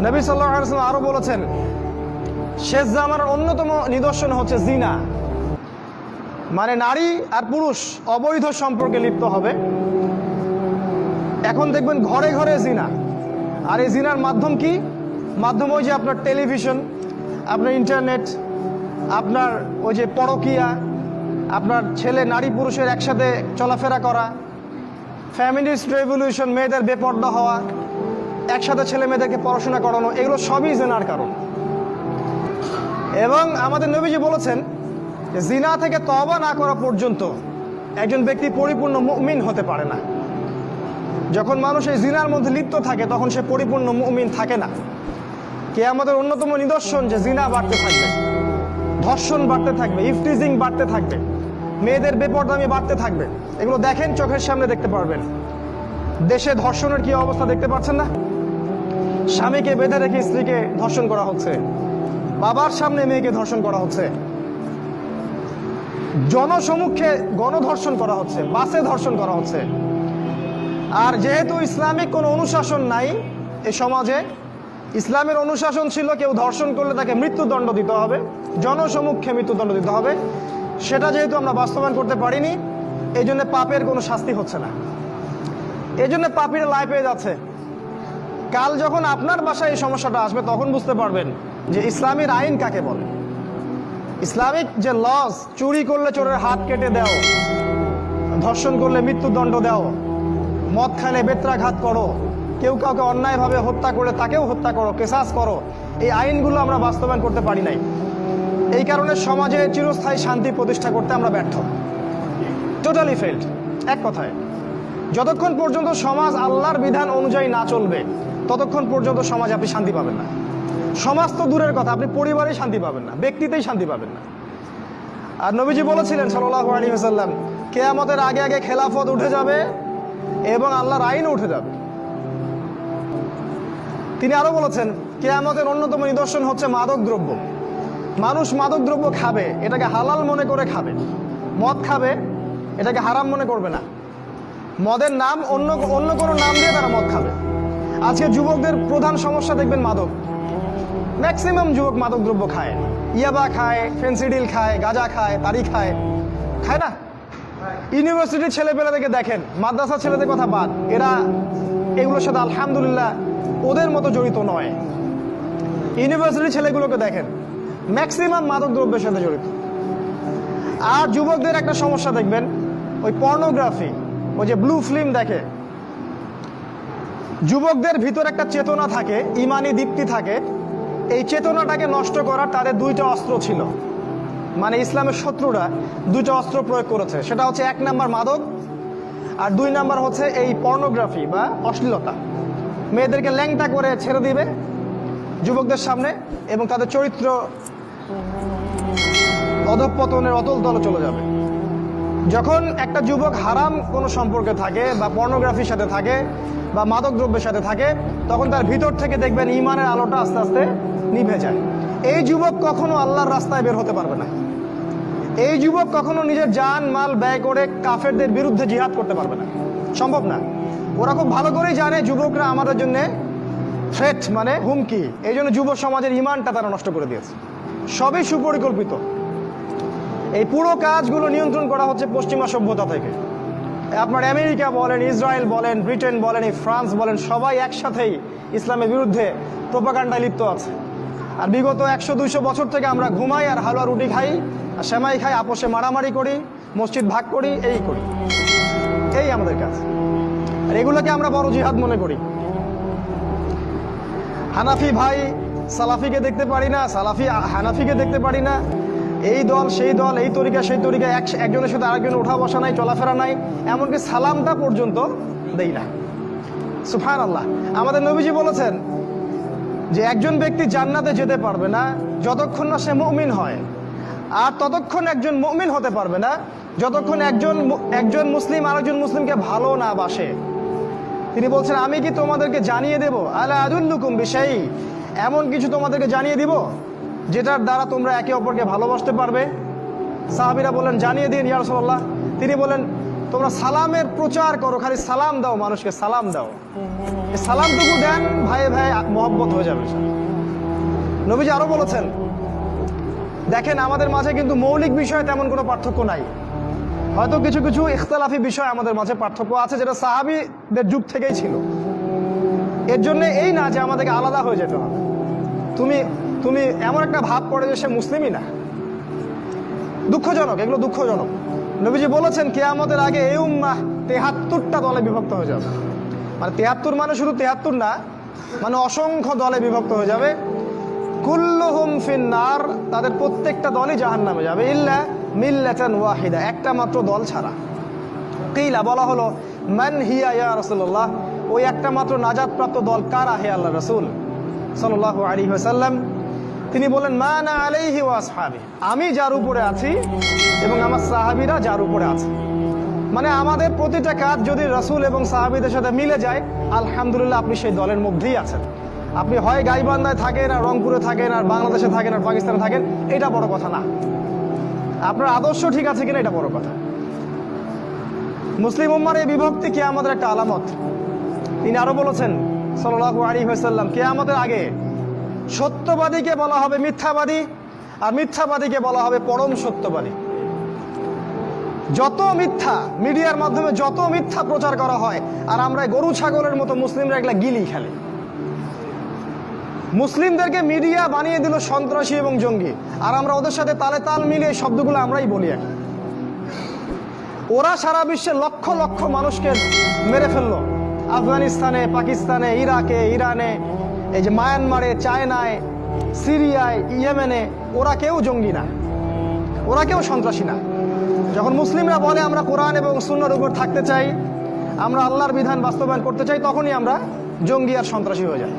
নবী সাল্লাল্লাহু আলাইহি ওয়াসাল্লাম আরো বলেছেন, শেষ জামানার অন্যতম নিদর্শন হচ্ছে জিনা, মানে নারী আর পুরুষ অবৈধ সম্পর্কে লিপ্ত হবে। এখন দেখবেন ঘরে ঘরে জিনা। আর এই জিনার মাধ্যম কি? মাধ্যম ওই যে আপনার টেলিভিশন, আপনার ইন্টারনেট, আপনার ওই যে পরকীয়া, আপনার ছেলে নারী পুরুষের একসাথে চলাফেরা করা, ফ্যামিলিস্ট রেভলিউশন, মেয়েদের বেপর্দা হওয়া, একসাথে ছেলে মেয়েদেরকে পড়াশোনা করানো, এগুলো সবই জিনার কারণ। এবং আমাদের নবীজি বলেছেন যে জিনা থেকে তওবা না করা পর্যন্ত একজন ব্যক্তি পরিপূর্ণ মুমিন হতে পারে না। যখন মানুষ এই জিনার মধ্যে লিপ্ত থাকে তখন সে পরিপূর্ণ মুমিন থাকে না। কিয়ামতের অন্যতম নিদর্শন যে জিনা বাড়তে থাকবে, ধর্ষণ বাড়তে থাকবে, ইফটিজিং বাড়তে থাকবে, মেয়েদের বেপরদামি বাড়তে থাকবে। এগুলো দেখেন, চোখের সামনে দেখতে পারবেন। দেশে ধর্ষণের কি অবস্থা দেখতে পাচ্ছেন না? স্বামীকে বেঁধে রেখে স্ত্রীকে ধর্ষণ করা হচ্ছে, বাবার সামনে মেয়েকে ধর্ষণ করা হচ্ছে, জনসমক্ষে গণধর্ষণ করা হচ্ছে, বাসে ধর্ষণ করা হচ্ছে। আর যেহেতু ইসলামিক কোনো অনুশাসন নাই এই সমাজে, ইসলামের অনুশাসন ছিল কেউ ধর্ষণ করলে তাকে মৃত্যুদণ্ড দিতে হবে, জনসমক্ষে মৃত্যুদণ্ড দিতে হবে। সেটা যেহেতু আমরা বাস্তবায়ন করতে পারিনি, এই জন্য পাপের কোনো শাস্তি হচ্ছে না। এই জন্য পাপীরা লাই পেয়ে যাচ্ছে। কাল যখন আপনার বাসায় এই সমস্যাটা আসবে তখন বুঝতে পারবেন যে ইসলামের আইন কাকে বলে। ইসলামিক যে লস, চুরি করলে চোরের হাত কেটে দাও, ধর্ষণ করলে মৃত্যুদণ্ড দাও, মদ খানে বেত্রাঘাত করো, কেউ কাউকে অন্যায়ভাবে হত্যা করে তাকেও হত্যা করো, কেসাস করো, এই আইনগুলো আমরা বাস্তবায়ন করতে পারি নাই। এই কারণে সমাজে চিরস্থায়ী শান্তি প্রতিষ্ঠা করতে আমরা ব্যর্থ, টোটালি ফেল্ড। এক কথায়, যতক্ষণ পর্যন্ত সমাজ আল্লাহর বিধান অনুযায়ী না চলবে ততক্ষণ পর্যন্ত সমাজে আপনি শান্তি পাবেন না। সমাজ তো দূরের কথা, আপনি পরিবারেই শান্তি পাবেন না, ব্যক্তিতেই শান্তি পাবেন না। আর নবীজি বলেছিলেন সাল্লাল্লাহু আলাইহি ওয়াসাল্লাম, কিয়ামতের আগে আগে খেলাফত উঠে যাবে এবং আল্লাহর আইন উঠে যাবে। তিনি আরো বলেছেন, কিয়ামতের অন্যতম নিদর্শন হচ্ছে মাদক দ্রব্য। মানুষ মাদক দ্রব্য খাবে, এটাকে হালাল মনে করে খাবে। মদ খাবে, এটাকে হারাম মনে করবে না। মদের নাম অন্য কোনো নাম দিয়ে তারা মদ খাবে। আজকে যুবকদের প্রধান সমস্যা দেখবেন মাদক। ম্যাক্সিমাম যুবক মাদক দ্রব্য খায়, ইয়াবা খায়, ফেন্সিডিল খায়, গাঁজা খায়, তারি খায়, খায় না? ইউনিভার্সিটির ছেলেপেলেদেরকে দেখেন, মাদ্রাসা ছেলেদের কথা বাদ, এরা এগুলোর সাথে আলহামদুলিল্লাহ ওদের মতো জড়িত নয়। ইউনিভার্সিটির ছেলেগুলোকে দেখেন, ম্যাক্সিমাম মাদক দ্রব্যের সাথে জড়িত। আর যুবকদের একটা সমস্যা দেখবেন, ওই পর্নোগ্রাফি, ওই যে ব্লু ফিল্ম দেখে। যুবকদের ভিতর একটা চেতনা থাকে, ইমানি দীপ্তি থাকে। এই চেতনাটাকে নষ্ট করার তাদের দুইটা অস্ত্র ছিল, মানে ইসলামের শত্রুরা দুইটা অস্ত্র প্রয়োগ করেছে। সেটা হচ্ছে 1 নাম্বার মাদক, আর 2 নাম্বার হচ্ছে এই পর্নোগ্রাফি বা অশ্লীলতা। মেয়েদেরকে ল্যাংটা করে ছেড়ে দিবে যুবকদের সামনে এবং তাদের চরিত্র অধঃপতনের অতল তলে চলে যাবে। যখন একটা যুবক হারাম কোনো সম্পর্কে থাকে বা পর্নোগ্রাফির সাথে থাকে বা মাদক দ্রব্যের সাথে থাকে, তখন তার ভিতর থেকে দেখবেন ঈমানের আলোটা আস্তে আস্তে নিভে যায়। এই যুবক কখনো আল্লাহর রাস্তায় বের হতে পারবে না। এই যুবক কখনো নিজের জান মাল ব্যয় করে কাফেরদের বিরুদ্ধে জিহাদ করতে পারবে না, সম্ভব না। ওরা খুব ভালো করেই জানে যুবকরা আমাদের জন্য থ্রেট, মানে হুমকি। এই জন্য যুব সমাজের ইমানটা তারা নষ্ট করে দিয়েছে। সবই সুপরিকল্পিত। এই পুরো কাজগুলো নিয়ন্ত্রণ করা হচ্ছে পশ্চিমা সভ্যতা থেকে। আপনার আমেরিকা বলেন, ইসরায়েল বলেন, ব্রিটেন বলেন, এই ফ্রান্স বলেন, সবাই একসাথেই ইসলামের বিরুদ্ধে প্রোপাগান্ডায় লিপ্ত আছে। আর বিগত 100-200 বছর থেকে আমরা ঘুমাই আর হালুয়া রুটি খাই আর সেমাই খাই, আপোষে মারামারি করি, মসজিদ ভাগ করি, এই করি, এই আমাদের কাজ। আর এগুলোকে আমরা বড় জিহাদ মনে করি। হানাফি ভাই সালাফিকে দেখতে পারি না, সালাফি হানাফিকে দেখতে পারি না, এই দল সেই দল, এই তরিকা সেই তরিকা, একজনের সাথে আরেকজন ওঠা বসা নাই, চলাফেরা নাই, এমনকি সালামটা পর্যন্ত দেই না। সুবহানাল্লাহ। আমাদের নবীজি বলেছেন যে একজন ব্যক্তি জান্নাতে যেতে পারবে না যতক্ষণ না সে মুমিন হয়, আর ততক্ষণ একজন মুমিন হতে পারবে না যতক্ষণ একজন মুসলিম আরেকজন মুসলিমকে ভালো না বাসে। তিনি বলছেন, আমি কি তোমাদেরকে জানিয়ে দেব, আলা আদুল্লুকুম বিশাই, এমন কিছু তোমাদেরকে জানিয়ে দিব যেটার দ্বারা তোমরা একে অপরকে ভালোবাসতে পারবে? সাহাবীরা বলেন, জানিয়ে দিন ইয়া রাসূলুল্লাহ। তিনি বলেন, তোমরা সালামের প্রচার করো, খালি সালাম দাও, মানুষকে সালাম দাও। এই সালামটুকু দেন, ভাইয়ে ভাই মহব্বত হয়ে যাবে। নবীজি আরো বলেছেন, দেখেন আমাদের মাঝে কিন্তু মৌলিক বিষয়ে তেমন কোনো পার্থক্য নাই, হয়তো কিছু কিছু ইখতিলাফি বিষয় আমাদের মাঝে পার্থক্য আছে, যেটা সাহাবীদের যুগ থেকেই ছিল। এর জন্য এই না যে আমাদেরকে আলাদা হয়ে যেতে হবে, তুমি তুমি এমন একটা ভাব পড়ে যে সে মুসলিমই না। দুঃখজনক, এগুলো দুঃখজনক। নবীজি বলেছেন কিয়ামতের আগে এই উম্মাহ ৭৩টা দলে বিভক্ত হয়ে যাবে। মানে ৭৩ মানে শুধু ৭৩ না, মানে অসংখ্য দলে বিভক্ত হয়ে যাবে। কুল্লুহুম ফিন্নার, তাদের প্রত্যেকটা দলই জাহান্নামে যাবে, ইল্লা মিল্লাতান ওয়াহিদা, একটা মাত্র দল ছাড়া। কিলা, বলা হলো, মান হিয়া ইয়া রাসূলুল্লাহ, ওই একটা মাত্র নাজাতপ্রাপ্ত দল কারা হে আল্লাহ রাসূল সাল্লাল্লাহু আলাইহি ওয়াসাল্লাম? তিনি বলেন, মা আনা আলাইহি ওয়া আসহাবি, আমি যার উপরে আছি এবং আমার সাহাবীরা যার উপরে আছে। মানে আমাদের প্রতিটা কাজ যদি রাসূল এবং সাহাবীদের সাথে মিলে যায়, আলহামদুলিল্লাহ আপনি সেই দলের মধ্যেই আছেন। আপনি হয় গাইবান্ধায় থাকেন, আর রংপুরে থাকেন, আর বাংলাদেশে থাকেন, আর পাকিস্তানে থাকেন, এটা বড় কথা না। আপনার আদর্শ ঠিক আছে কিনা এটা বড় কথা। মুসলিম উম্মার এই বিভক্তি কিয়ামতের একটা আলামত। তিনি আরো বলেছেন সাল্লাল্লাহু আলাইহি ওয়াসাল্লাম, কিয়ামতের আগে সত্যবাদীকে বলা হবে মিথ্যাবাদী, আর মিথ্যাবাদীকে বলা হবে পরম সত্যবাদী। যত মিথ্যা মিডিয়ার মাধ্যমে যত মিথ্যা প্রচার করা হয়, আর আমরা গরু ছাগলের মতো মুসলিমরা এগুলা গিলি খেলে। মুসলিমদেরকে মিডিয়া বানিয়ে দিল সন্ত্রাসী এবং জঙ্গি, আর আমরা ওদের সাথে তালে তাল মিলিয়ে এই শব্দগুলো আমরাই বলি। এখন ওরা সারা বিশ্বে লক্ষ লক্ষ মানুষকে মেরে ফেললো, আফগানিস্তানে, পাকিস্তানে, ইরাকে, ইরানে, এই যে মায়ানমারে, চায়নায়, সিরিয়ায়, ইয়েমেনে। ওরা কেউ জঙ্গি না, ওরা কেউ সন্ত্রাসী না। যখন মুসলিমরা বলে আমরা কোরআন এবং সুন্নাহর উপর থাকতে চাই, আমরা আল্লাহর বিধান বাস্তবায়ন করতে চাই, তখনই আমরা জঙ্গি আর সন্ত্রাসী হয়ে যাই।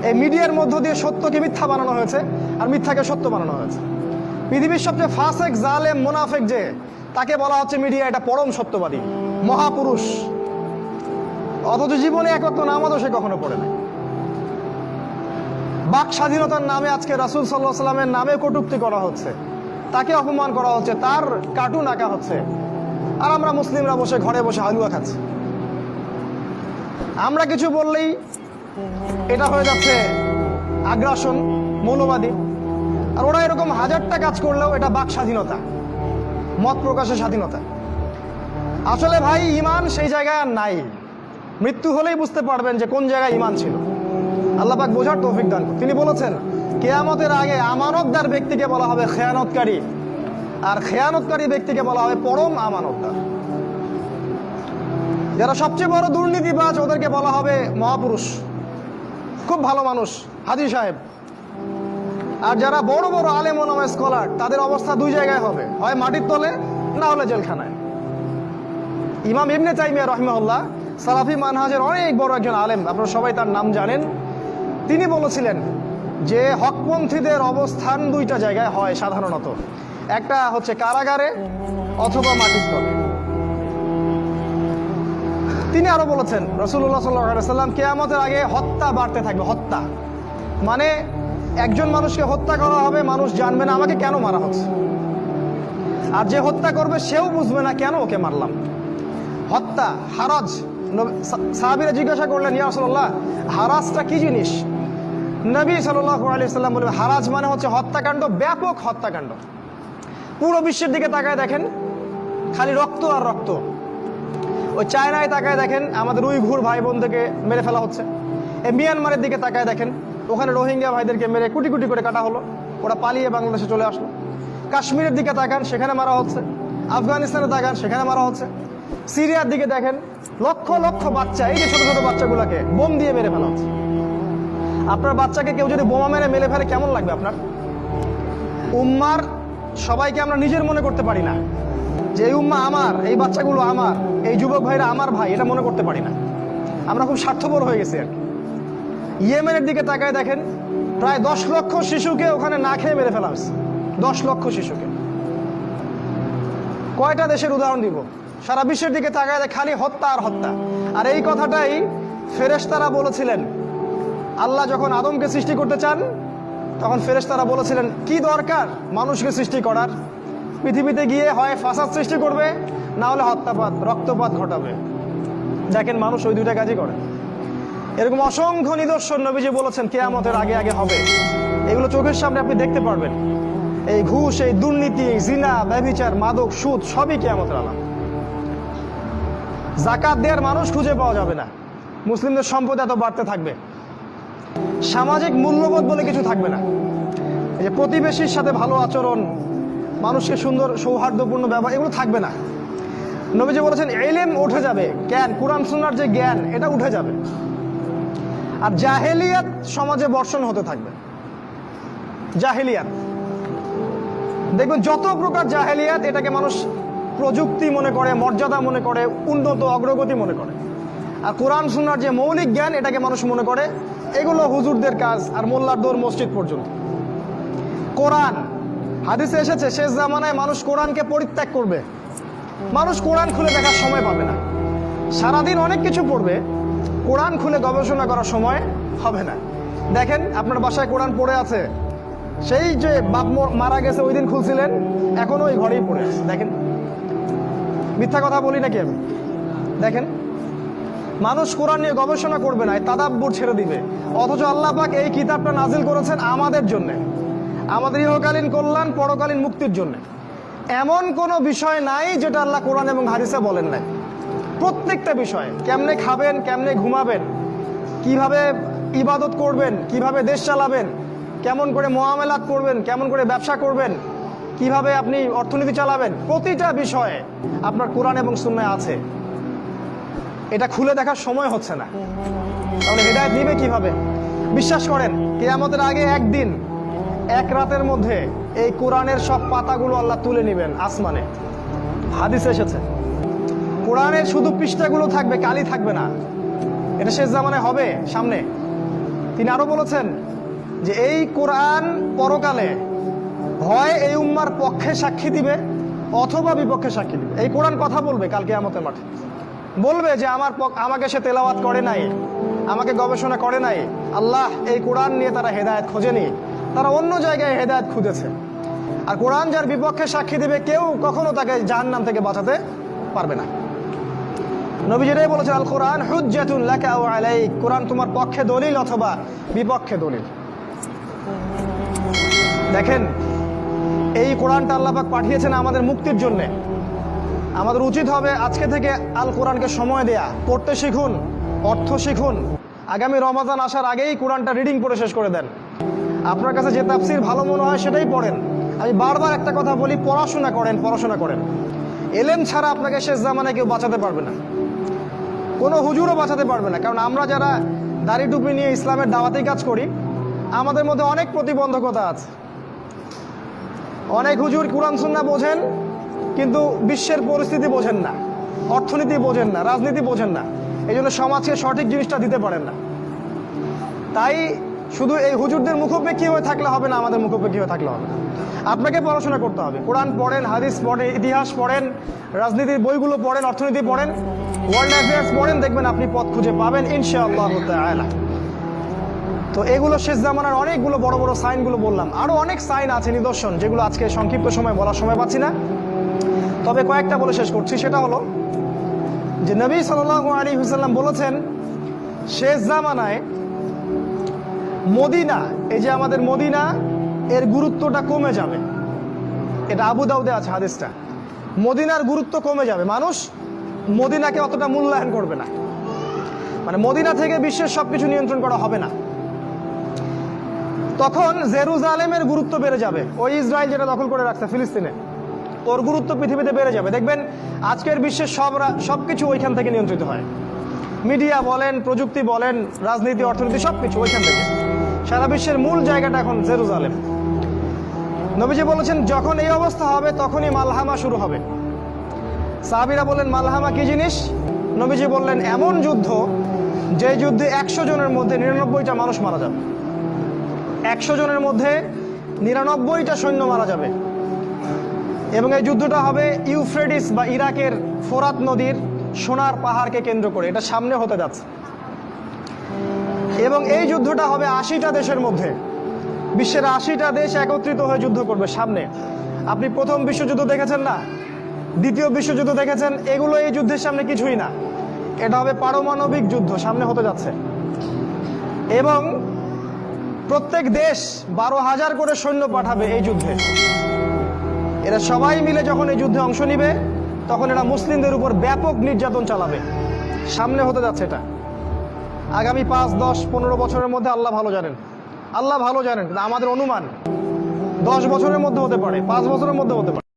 এই মিডিয়ার মধ্য দিয়ে সত্যকে মিথ্যা বানানো হয়েছে, আর মিথ্যাকে সত্য বানানো হয়েছে। পৃথিবীর সবচেয়ে ফাসেক, জালেম, মুনাফেক যে, তাকে বলা হচ্ছে মিডিয়া এটা পরম সত্যবাদী, মহাপুরুষ। অথচ জীবনে একত্র নামাজও সে কখনো পড়ে নাই। বাক স্বাধীনতার নামে আজকে রাসূল সাল্লাল্লাহু আলাইহি ওয়াসাল্লামের নামে কটূক্তি করা হচ্ছে, তাকে অপমান করা হচ্ছে, তার কার্টুন আঁকা হচ্ছে, আর আমরা মুসলিমরা বসে ঘরে বসে হালুয়া খাচ্ছি। আমরা কিছু বললেই এটা হয়ে যাচ্ছে আগ্রাসন, মৌলবাদী। আর ওরা এরকম হাজারটা কাজ করলেও এটা বাক স্বাধীনতা, মত প্রকাশের স্বাধীনতা। আসলে ভাই ঈমান সেই জায়গায় আর নাই। মৃত্যু হলেই বুঝতে পারবেন যে কোন জায়গায় ঈমান ছিল। আল্লাহ পাক বোঝার তৌফিক দান করুন। তিনি বলেছেন কিয়ামতের আগে আমানতদার ব্যক্তিকে বলা হবে খেয়ানতকারী, আর খেয়ানতকারী ব্যক্তিকে বলা হবে পরম আমানতদার। যারা সবচেয়ে বড় দুর্নীতিবাজ ওদেরকে বলা হবে মহাপুরুষ, খুব ভালো মানুষ, হাজী সাহেব। আর যারা বড় বড় আলেম ওলামা স্কলার, তাদের অবস্থা দুই জায়গায় হবে, হয় মাটির তলে, না হলে জেলখানায়। ইমাম ইবনে তাইমিয়া রাহিমাহুল্লাহ সালাফি মানহাজের অনেক বড় একজন আলেম, আপনারা সবাই তার নাম জানেন। তিনি বলেছিলেন যে হকপন্থীদের অবস্থান দুইটা জায়গায় হয় সাধারণত, একটা হচ্ছে কারাগারে অথবা মাটির তলে। তিনি আরো বলেছেন রাসূলুল্লাহ সাল্লাল্লাহু আলাইহি ওয়াসাল্লাম, কিয়ামতের আগে হত্যা বাড়তে থাকবে। হত্যা মানে একজন মানুষকে হত্যা করা হবে, মানুষ জানবে না আমাকে কেন মারা হচ্ছে, আর যে হত্যা করবে সেও বুঝবে না কেন ওকে মারলাম। হত্যা, হারাজ। সাহাবীরা জিজ্ঞাসা করলেন, ইয়া রাসূলুল্লাহ, হারাজটা কি জিনিস? নবী সাল্লাল্লাহু আলাইহি ওয়াসাল্লাম বললেন, হারাজ মানে হচ্ছে হত্যাকাণ্ড, ব্যাপক হত্যাকাণ্ড। পুরো বিশ্বের দিকে তাকায় দেখেন, খালি রক্ত আর রক্ত। ওই চায়নায় তাকায় দেখেন, আমাদের উইঘুর ভাই বোনদেরকে মেরে ফেলা হচ্ছে। এই মিয়ানমারের দিকে তাকায় দেখেন, ওখানে রোহিঙ্গা ভাইদেরকে মেরে কুটি কুটি করে কাটা হলো, ওরা পালিয়ে বাংলাদেশে চলে আসলো। কাশ্মীরের দিকে তাকান, সেখানে মারা হচ্ছে। আফগানিস্তানে তাকান, সেখানে মারা হচ্ছে। সিরিয়ার দিকে দেখেন, লক্ষ লক্ষ বাচ্চা, এই যে ছোট ছোট বাচ্চাগুলোকে বোম দিয়ে মেরে ফেলা হচ্ছে। আপনার বাচ্চাকে কেউ যদি বোমা মেরে মেরে ফেলে কেমন লাগবে আপনার? উম্মার সবাইকে আমরা নিজের মনে করতে পারি না যে এই উম্মা আমার, এই বাচ্চাগুলো আমার, এই যুবক ভাইরা আমার ভাই, এটা মনে করতে পারি না। আমরা খুব স্বার্থপর হয়ে গেছি আর কি। ইয়েমেনের দিকে তাকায় দেখেন, প্রায় 10 লক্ষ শিশুকে ওখানে না খেয়ে মেরে ফেলা হয়েছে। 10 লক্ষ শিশুকে। কয়টা দেশের উদাহরণ দিব? সারা বিশ্বের দিকে তাকায় খালি হত্যা আর হত্যা। আর এই কথাটাই ফেরেশতারা বলেছিলেন। আল্লাহ যখন আদমকে সৃষ্টি করতে চান, তখন ফেরেশতারা বলেছিলেন কি দরকার মানুষকে সৃষ্টি করার? পৃথিবীতে গিয়ে হয় ফাসাদ সৃষ্টি করবে, না হলে হত্যাপাত, রক্তপাত ঘটাবে। দেখেন মানুষ ওই দুইটা কাজই করে। এরকম অসংখ্য নিদর্শন নবীজি বলেছেন কিয়ামতের আগে আগে হবে। এগুলো চোখের সামনে আপনি দেখতে পারবেন। এই ঘুষ, এই দুর্নীতি, এই জিনা, ব্যভিচার, মাদক, সুদ সবই কিয়ামতের আলাম। যাকাত দেওয়ার মানুষ খুঁজে পাওয়া যাবে না। মুসলিমদের সম্পদ এত বাড়তে থাকবে। সামাজিক মূল্যবোধ বলে কিছু থাকবে না। এই যে প্রতিবেশীর সাথে ভালো আচরণ, মানুষকে সুন্দর সৌহার্দ্যপূর্ণ ব্যবহার, এগুলো থাকবে না। নবীজি বলেছেন ইলম উঠে যাবে, জ্ঞান, কোরআন সুন্নাহর যে জ্ঞান এটা উঠে যাবে। আর জাহেলিয়াত সমাজে বর্ষণ হতে থাকবে। জাহেলিয়াত দেখবেন যত প্রকার জাহেলিয়াত, এটাকে মানুষ প্রযুক্তি মনে করে, মর্যাদা মনে করে, উন্নত অগ্রগতি মনে করে। আর কোরআন সুন্নাহর যে মৌলিক জ্ঞান, এটাকে মানুষ মনে করে এগুলো হুজুরদের কাজ আর মোল্লার দৌড় মসজিদ পর্যন্ত। কোরআন হাদিসে এসেছে শেষ জামানায় মানুষ কোরআনকে পরিত্যাগ করবে। মানুষ কোরআন খুলে দেখার সময় পাবে না। সারাদিন অনেক কিছু পড়বে, কোরআন খুলে গবেষণা করার সময় হবে না। দেখেন আপনার বাসায় কোরআন পড়ে আছে, সেই যে বাপ মারা গেছে ওই দিন খুলছিলেন, এখনো ওই ঘরেই পড়ে আছে। দেখেন, মিথ্যা কথা বলি নাকি আমি? দেখেন, মানুষ কোরআন নিয়ে গবেষণা করবে না, তাদাব্বুর ছেড়ে দিবে। অথচ আল্লাহ পাক এই কিতাবটা নাজিল করেছেন আমাদের জন্য, আমাদের ইহকালীন কল্যাণ, পরকালীন মুক্তির জন্য। এমন কোনো বিষয় নাই যেটা আল্লাহ কোরআন এবং হাদিসে বলেন নাই। প্রত্যেকটা বিষয়, কেমনে খাবেন, কেমনে ঘুমাবেন, কিভাবে ইবাদত করবেন, কিভাবে দেশ চালাবেন, কেমন করে মুআমালাত করবেন, কেমন করে ব্যবসা করবেন, কিভাবে আপনি অর্থনীতি চালাবেন, প্রতিটা বিষয়ে আপনার কোরআন এবং সুন্নাহ আছে। এটা খুলে দেখার সময় হচ্ছে না। তাহলে হেদায়েত নিবে কিভাবে? বিশ্বাস করেন কিয়ামতের আগে একদিন, এক রাতের মধ্যে এই কোরআনের সব পাতাগুলো আল্লাহ তুলে নেবেন আসমানে। হাদিসে এসেছে কোরআনের শুধু পৃষ্ঠাগুলো থাকবে, কালি থাকবে না। এটা শেষ জামানায় হবে সামনে। তিনি আরো বলেছেন যে এই কোরআন পরকালে হয় এই উম্মার পক্ষে সাক্ষী দিবে অথবা বিপক্ষে সাক্ষী দিবে। এই কোরআন কথা বলবে কাল কিয়ামতের মাঠে, বলবে যে আমাকে সে তেলাওয়াত করে নাই, আমাকে গবেষণা করে নাই। আল্লাহ এই কোরআন নিয়ে তারা হেদায়েত খোঁজেনি, তারা অন্য জায়গায় হেদায়েত খুঁজেছে। আর কোরআন যার বিপক্ষে সাক্ষী দিবে, কেউ কখনো তাকে জাহান্নাম থেকে বাঁচাতে পারবে না। নবী যেটাই বলেছেন, আল কোরআন হুজ্জাতুন লাকা ওয়া আলাইক, কোরআন তোমার পক্ষে দলিল অথবা বিপক্ষে দলিল। দেখেন, এই কোরআনটা আল্লাহ পাক পাঠিয়েছেন আমাদের মুক্তির জন্য। আমাদের উচিত হবে আজকে থেকে আল কোরআনকে সময় দেয়া, পড়তে শিখুন, অর্থ শিখুন। আগামী রমাজান আসার আগেই কোরআনটা রিডিং পড়ে শেষ করে দেন। আপনার কাছে যে তাফসির ভালো মনে হয় সেটাই পড়েন। আমি বারবার একটা কথা বলি, পড়াশোনা করেন, পড়াশোনা করেন। এলেম ছাড়া আপনাকে শেষ জামানায় কেউ বাঁচাতে পারবে না, কোনো হুজুরও বাঁচাতে পারবে না। কারণ আমরা যারা দাড়ি টুপি নিয়ে ইসলামের দাওয়াতেই কাজ করি, আমাদের মধ্যে অনেক প্রতিবন্ধকতা আছে। অনেক হুজুর কোরআন সুন্নাহ বোঝেন কিন্তু বিশ্বের পরিস্থিতি বোঝেন না, অর্থনীতি বোঝেন না, রাজনীতি বোঝেন না, এই জন্য সমাজকে সঠিক জিনিসটা দিতে পারেন না। তাই শুধু এই হুজুরদের মুখোপেক্ষী হয়ে থাকলে হবে না, আমাদের মুখোপেক্ষী হয়ে থাকলে হবে না। আপনাকে পড়াশোনা করতে হবে। কোরআন পড়েন, হাদিস পড়েন, ইতিহাস পড়েন, রাজনীতির বইগুলো পড়েন, অর্থনীতি পড়েন, ওয়ার্ল্ড অ্যাফেয়ার্স পড়েন, দেখবেন আপনি পথ খুঁজে পাবেন ইনশাআল্লাহ তাআলা। তো এগুলো শেষ জামানার অনেকগুলো বড় বড় সাইনগুলো বললাম। আরো অনেক সাইন আছে, নিদর্শন, যেগুলো আজকে সংক্ষিপ্ত সময় বলার সময় পাচ্ছি না। তবে কয়েকটা বলে শেষ করছি। সেটা হলো যে নবী সাল্লাল্লাহু আলাইহি ওয়াসাল্লাম বলেছেন শেষ জামানায় মদিনা, এই যে আমাদের মদিনা, এর গুরুত্বটা কমে যাবে। এটা আবু দাউদে আছে হাদিসটা। মদিনার গুরুত্ব কমে যাবে, মানুষ মদিনাকে অতটা মূল্যায়ন করবে না। মানে মদিনা থেকে বিশ্বের সবকিছু নিয়ন্ত্রণ করা হবে না। তখন জেরুজালেমের গুরুত্ব বেড়ে যাবে। ওই ইসরায়েল যেটা দখল করে রাখছে ফিলিস্তিনে, ওর গুরুত্ব পৃথিবীতে বেড়ে যাবে। দেখবেন আজকের বিশ্বের সবকিছু ওইখান থেকে নিয়ন্ত্রিত হয়। মিডিয়া বলেন, প্রযুক্তি বলেন, রাজনীতি, অর্থনীতি, সবকিছু ওইখান থেকে। সারা বিশ্বের মূল জায়গাটা এখন জেরুজালেম। নবীজি বলেছেন যখন এই অবস্থা হবে তখনই মালহামা শুরু হবে। সাহাবীরা বললেন মালহামা কি জিনিস? নবীজি বললেন এমন যুদ্ধ যে যুদ্ধে 100 জনের মধ্যে 99টা মানুষ মারা যাবে। 100 জনের মধ্যে 99টা সৈন্য মারা যাবে। এবং এই যুদ্ধটা হবে ইউফ্রেটিস বা ইরাকের ফোরাত নদীর সোনার পাহাড়কে কেন্দ্র করে। এটা সামনে হতে যাচ্ছে। এবং এই যুদ্ধটা হবে 80টা দেশের মধ্যে। বিশ্বের 80টা দেশ একত্রিত হয়ে যুদ্ধ করবে সামনে। আপনি প্রথম বিশ্বযুদ্ধ দেখেছেন না, দ্বিতীয় বিশ্বযুদ্ধ দেখেছেন, এগুলো এই যুদ্ধের সামনে কিছুই না। এটা হবে পারমাণবিক যুদ্ধ, সামনে হতে যাচ্ছে। এবং প্রত্যেক দেশ 12,000 করে সৈন্য পাঠাবে এই যুদ্ধে। এরা সবাই মিলে যখন এই যুদ্ধে অংশ নিবে তখন এরা মুসলিমদের উপর ব্যাপক নির্যাতন চালাবে। সামনে হতে যাচ্ছে এটা, আগামী 5, 10, 15 বছরের মধ্যে আল্লাহ ভালো জানেন। আল্লাহ ভালো জানেন, আমাদের অনুমান 10 বছরের মধ্যে হতে পারে, 5 বছরের মধ্যে হতে পারে।